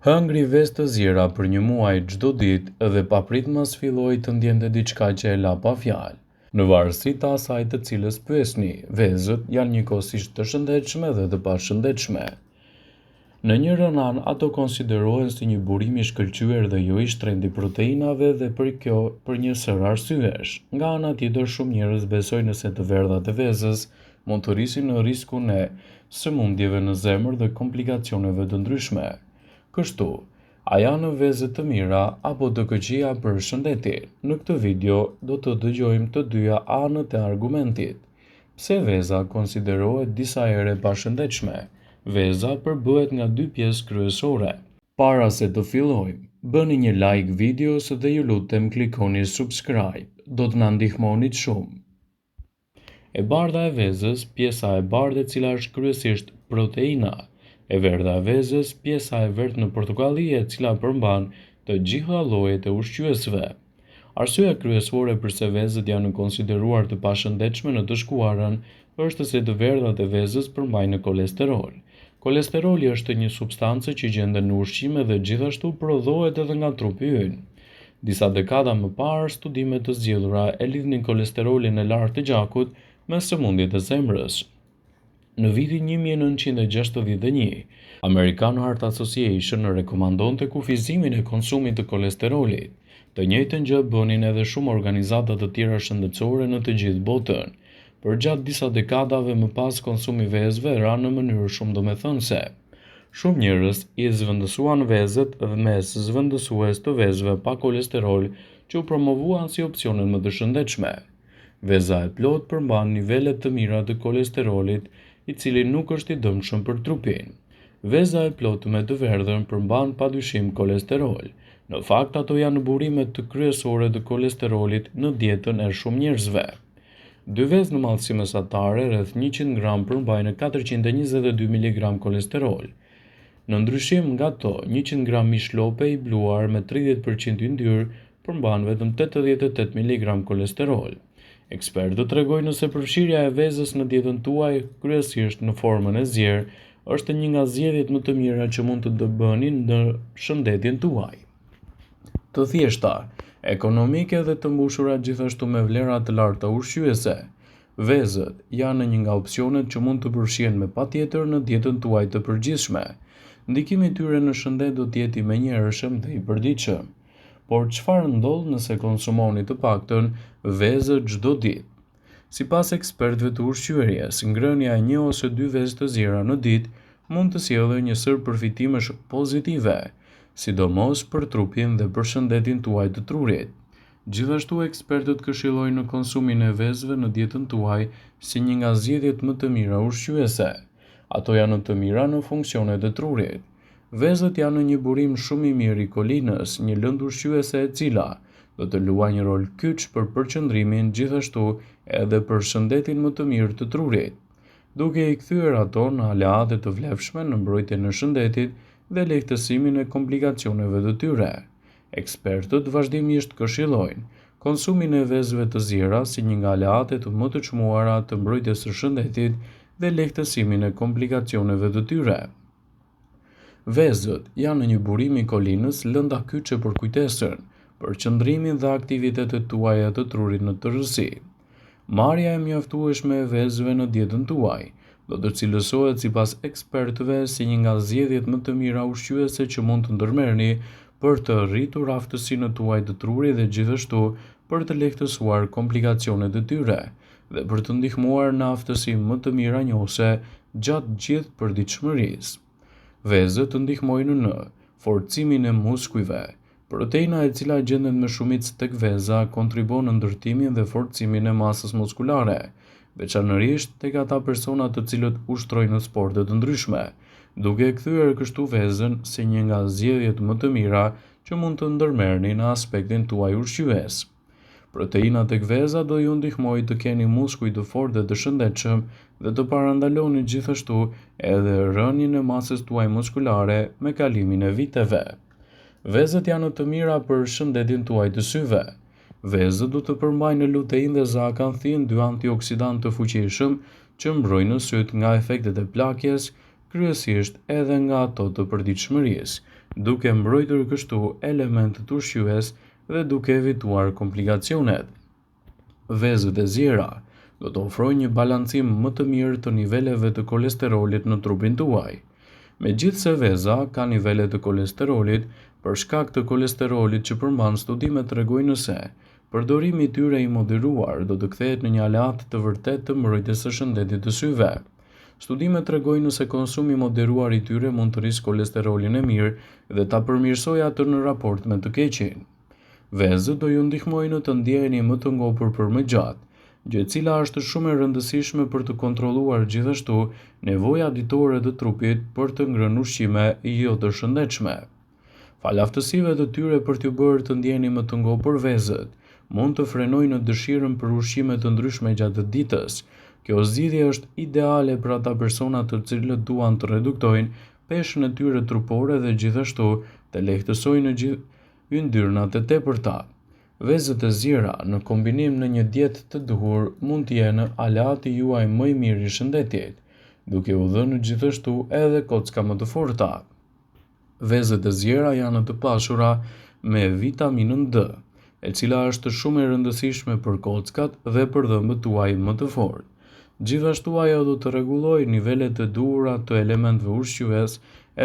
Hëngri vezë të zjera për një muaj çdo ditë dhe papritmas filloi të ndjente diçka që e la pa fjalë. Në varësi të asaj të cilës pyesni, vezët janë njëkohësisht të shëndetshme dhe të pashëndetshme. Në njërin anë ato konsiderohen si një burim i shkëlqyer dhe jo i shtrenjtë i proteinave dhe për një sër arsyesh. Nga ana tjetër shumë njerëz besojnë se të verdhat e vezës mund të rrisin në riskun e sëmundjeve në zemër dhe komplikacioneve të ndryshme. Kështu, a janë vezët të mira apo të këqija për shëndetin? Në këtë video do të dëgjojmë të dyja anët e argumentit. Pse veza konsiderohet disa herë e pashëndetshme? Veza përbëhet nga dy pjesë kryesore. Para se të fillojmë, bëni një like videos dhe ju lutem klikoni subscribe. Do të na ndihmonit shumë. E bardha e vezës, pjesa e bardhë e cila është kryesisht proteina. E verdha e vezës, pjesa e verdhë në portokalli e cila përmban të gjitha llojet e ushqyesve. Arsyeja kryesore pse vezët janë konsideruar të pashëndetshme në të shkuarën është se të verdhat e vezës përmbajnë kolesterol. Kolesteroli është një substancë që gjendet në ushqime dhe gjithashtu prodhohet edhe nga trupi ynë. Disa dekada më parë, studime të zgjedhura e lidhnin kolesterolin e lartë të gjakut me sëmundjet e zemrës. Në vitin 1961, American Heart Association rekomandonte kufizimin e konsumit të kolesterolit. Të njëjtën gjë bënin edhe shumë organizata të tjera shëndetësore në të gjithë botën. Për gjatë disa dekadave më pas konsumi vezëve ra në mënyrë shumë domethënëse. Shumë njerëz i zvendësuan vezët dhe mes zvendësues të vezëve pa kolesterol që u promovuan si opsione më të shëndetshme. Veza e plotë përmban nivele të mira të kolesterolit, i cili nuk është i dëmshëm për trupin. Veza e plotë me të verdhën përmban padyshim kolesterol. Në fakt ato janë burimet të kryesore të kolesterolit në dietën e shumë njerëzve. Dy vezë në mallësi mesatare rreth 100 gram përmbajnë 422 mg kolesterol. Në ndryshim nga to, 100 gram mish lope i bluar me 30% yndyrë përmban vetëm 88 mg kolesterol. Ekspertët tregojnë se përfshirja e vezës në dietën tuaj, kryesisht në formën e zier, është një nga zgjedhjet më të mira që mund të bëni në shëndetin tuaj. Të thjeshta, ekonomike dhe të mbushura gjithashtu me vlera të larta ushqyese. Vezët janë një nga opsionet që mund të përfshihen me patjetër në dietën tuaj të përgjithshme. Ndikimi i tyre në shëndet do të jetë i menjëhershëm dhe i përditshëm. Por çfarë ndodh nëse konsumoni të paktën vezë çdo ditë? Sipas ekspertëve të ushqyerjes, ngrënia e 1 ose 2 vezë të zjera në ditë mund të sjellë një sër përfitimesh pozitive, sidomos për trupin dhe për shëndetin tuaj të trurit. Gjithashtu ekspertët këshillojnë në konsumin e vezëve në dietën tuaj si një nga zgjedhjet më të mira ushqyese. Ato janë të mira në funksionet e trurit. Vezët janë një burim shumë i mirë i kolinës, një lëndë ushqyese e cila do të luajë një rol kyç për përqendrimin, gjithashtu edhe për shëndetin më të mirë të trurit, duke i kthyer ato në aleate të vlefshme në mbrojtjen e shëndetit dhe lehtësimin e komplikacioneve të tyre. Ekspertët vazhdimisht këshillojnë konsumin e vezëve të zjera si një nga aleatet më të çmuara të mbrojtjes së shëndetit dhe lehtësimin e komplikacioneve të tyre. Vezët janë një burim i kolinës, lënda kyçe për kujtesën, përqendrimin dhe aktivitetet tuaja të trurit në tërësi. Marrja e mjaftueshme e vezëve në dietën tuaj do të cilësohet sipas ekspertëve si një nga zgjedhjet më të mira ushqyese që mund të ndërmerrni për të rritur aftësinë tuaj të trurit dhe gjithashtu për të lehtësuar komplikacionet e tyre dhe për të ndihmuar në aftësi më të mira njohëse gjatë gjithë përditshmërisë. Vezët ndihmojnë në forcimin e muskujve. Proteina e cila gjendet me shumicë tek veza kontribon në ndërtimin dhe forcimin e masës muskulare, veçanërisht tek ata persona të cilët ushtrojnë në sporte të ndryshme, duke kthyer kështu vezën si një nga zgjedhjet më të mira që mund të ndërmerrni në aspektin tuaj ushqyes. Proteina tek veza do ju ndihmojë të keni muskuj të fortë dhe të shëndetshëm dhe të parandaloni gjithashtu edhe rënien e masës tuaj muskulare me kalimin e viteve. Vezët janë të mira për shëndetin tuaj të syve. Vezët do të përmbajnë lutein dhe zakanthin, dy antioksidantë të fuqishëm që mbrojnë syt nga efektet e plakjes, kryesisht edhe nga ato të përditshmërisë. duke mbrojtur kështu elementët ushqyes dhe duke evituar komplikacionet. Vezët e zjera do të ofrojnë një balancim më të mirë të niveleve të kolesterolit në trupin tuaj. Megjithse veza ka nivele të kolesterolit, për shkak të kolesterolit që përmban studimet tregojnë se përdorimi i tyre i moderuar do të kthehet në një aleat të vërtetë të mbrojtjes së shëndetit të syve. Studimet tregojnë se konsumi i moderuar i tyre mund të rrisë kolesterolin e mirë dhe ta përmirësojë atë në raport me të keqin. Vezët do ju ndihmojnë të ndjeheni më të ngopur për më gjatë, gjë e cila është shumë e rëndësishme për të kontrolluar gjithashtu nevojat ditore të trupit për të ngrënë ushqime jo të shëndetshme. Fal aftësive të tyre për t'ju bërë të ndjeni më të ngopur, vezët mund të frenojnë dëshirën për ushqime të ndryshme gjatë ditës. Kjo zgjidhje është ideale për ata persona të cilët duan të reduktojnë peshën e tyre trupore dhe gjithashtu të lehtësojnë yndyrnat e tepërta. Vezët e zjera në kombinim në një dietë të duhur mund të jenë aleati juaj më i mirë i shëndetit, duke u dhënë gjithashtu edhe kocka më të forta. Vezët e zjera janë të pashura me vitaminën D, e cila është shumë e rëndësishme për kockat dhe për dhëmbët tuaj më të fortë. Gjithashtu ajo do të rregullojë nivelet e duhura të elementëve ushqyes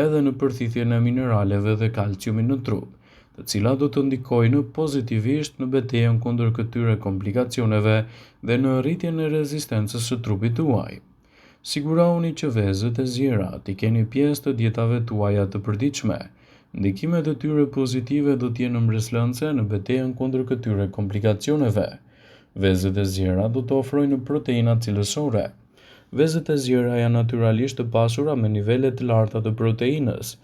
edhe në përthithjen e mineraleve dhe kalciumit në trup, të cilat do të ndikojnë pozitivisht në betejën kundër këtyre komplikacioneve dhe në rritjen e rezistencës së trupit tuaj. Sigurohuni që vezët e zjera t'i keni pjesë të dietave tuaja të përditshme. Ndikimet e tyre pozitive do të jenë mbreslënse në betejën kundër këtyre komplikacioneve. Vezët e zjera do të ofrojnë proteina cilësore. Vezët e zjera janë natyralisht të pasura me nivele të larta të proteinës.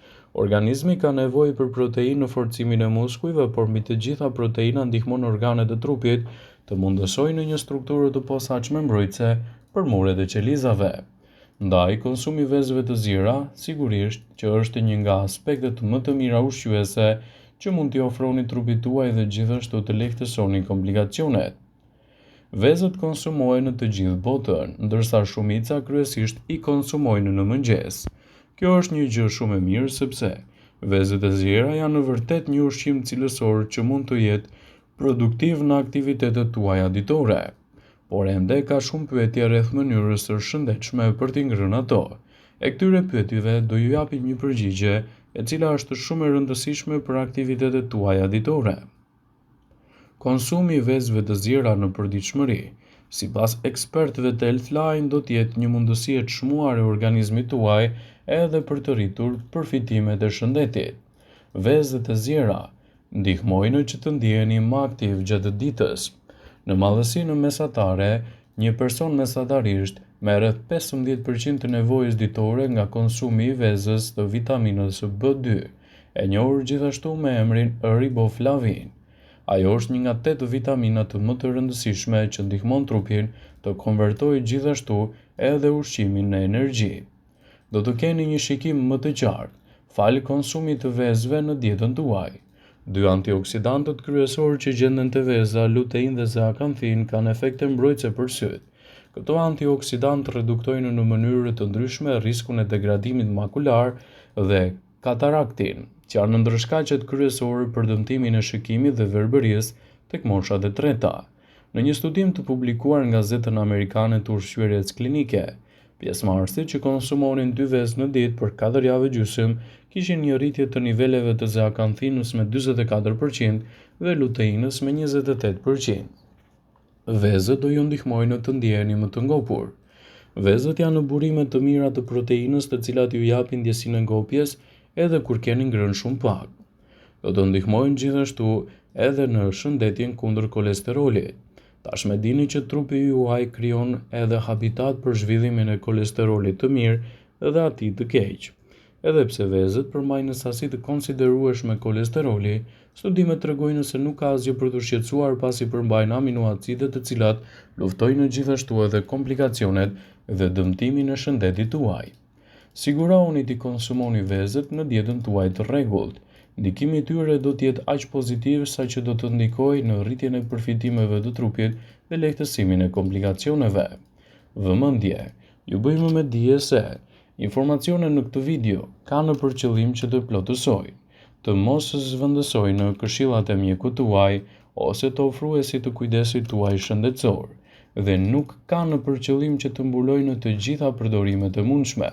Organizmi ka nevojë për proteinë në forcimin e muskujve, por mbi të gjitha proteina ndihmon organet e trupit të mundësojnë një strukturë të posaçme mbrojtëse për muret e qelizave. Ndaj, konsumi i vezëve të zjera sigurisht që është një nga aspektet më të mira ushqyese që mund t'i ofroni trupit tuaj dhe gjithashtu të lehtësoni komplikacionet. Vezët konsumohen në të gjithë botën, ndërsa shumica kryesisht i konsumojnë në mëngjes. Kjo është një gjë shumë e mirë sepse vezët e zjera janë në vërtet një ushqim cilësor që mund të jetë produktiv në aktivitetet tuaja ditore. Por ende ka shumë pyetje rreth mënyrës së shëndetshme për t'i ngrënë ato. E këtyre pyetjeve do ju japim një përgjigje e cila është shumë e rëndësishme për aktivitetet tuaja ditore. Konsumi i vezëve të zjera në përditshmëri, sipas ekspertëve të Healthline, do të jetë një mundësi e çmuar e organizmit tuaj edhe për të rritur përfitimet e shëndetit. Vezët e zjera ndihmojnë që të ndiheni më aktiv gjatë ditës. Në madhësinë mesatare, një person mesatarisht me rreth 15% të nevojës ditore nga konsumi i vezës të vitaminës B2, e njohur gjithashtu me emrin riboflavin. Ajo është një nga 8 vitaminat më të rëndësishme që ndihmon trupin të konvertojë gjithashtu edhe ushqimin në energji. Do të keni një shikim më të qartë fal konsumit të vezëve në dietën tuaj. Dy antioksidantët kryesorë që gjenden te veza, lutein dhe zeakanthin, kanë efekte mbrojtëse për syt. Këto antioksidantë reduktojnë në mënyrë të ndryshme rrezikun e degradimit makular dhe kataraktin, që janë ndërshkaqet kryesorë për dëmtimin e shikimit dhe verbërisë tek moshat e treta. Në një studim të publikuar në gazetën amerikane të ushqyerjes klinike, pjesëmarrësit që konsumonin 2 vezë në ditë për 4 javë gjysmë kishin një rritje të niveleve të zeakanthinës me 44% dhe luteinës me 28%. Vezët do ju ndihmojnë të ndjeheni më të ngopur. Vezët janë burime të mira të proteinës, të cilat ju japin ndjesinë e ngopjes edhe kur keni ngrënë shumë pak. Do të ndihmojnë gjithashtu edhe në shëndetjen kundër kolesterolit. Tashmë dini që trupi juaj krijon edhe habitat për zhvillimin e kolesterolit të mirë dhe atij të keq. Edhe pse vezët përmbajnë sasi të konsiderueshme kolesteroli, studimet tregojnë se nuk ka asgjë për të shqetësuar pasi përmbajnë aminoacide të cilat luftojnë gjithashtu edhe komplikacionet dhe dëmtimin e shëndetit tuaj. Sigurohuni t'i konsumoni vezët në dietën tuaj të rregullt. Ndikimi i tyre do të jetë aq pozitiv sa që do të ndikojë në rritjen e përfitimeve të trupit dhe lehtësimin e komplikacioneve. Vëmendje, ju bëjmë me dije se informacionet në këtë video kanë për qëllim që të plotësojnë. të mos zhvendësojnë në këshillat e mjekut tuaj ose të ofruesit të kujdesit tuaj shëndetësor, dhe nuk kanë për qëllim që të mbulojnë të gjitha përdorimet e mundshme,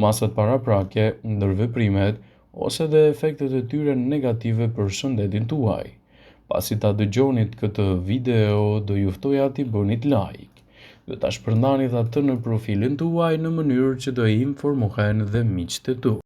masat paraprake, ndërveprimet ose dhe efektet e tyre negative për shëndetin tuaj. Pasi ta dëgjonit këtë video, do ju ftoja t'i bënit like dhe ta shpërndanit atë në profilin tuaj në mënyrë që do informohen dhe miqtë e tu.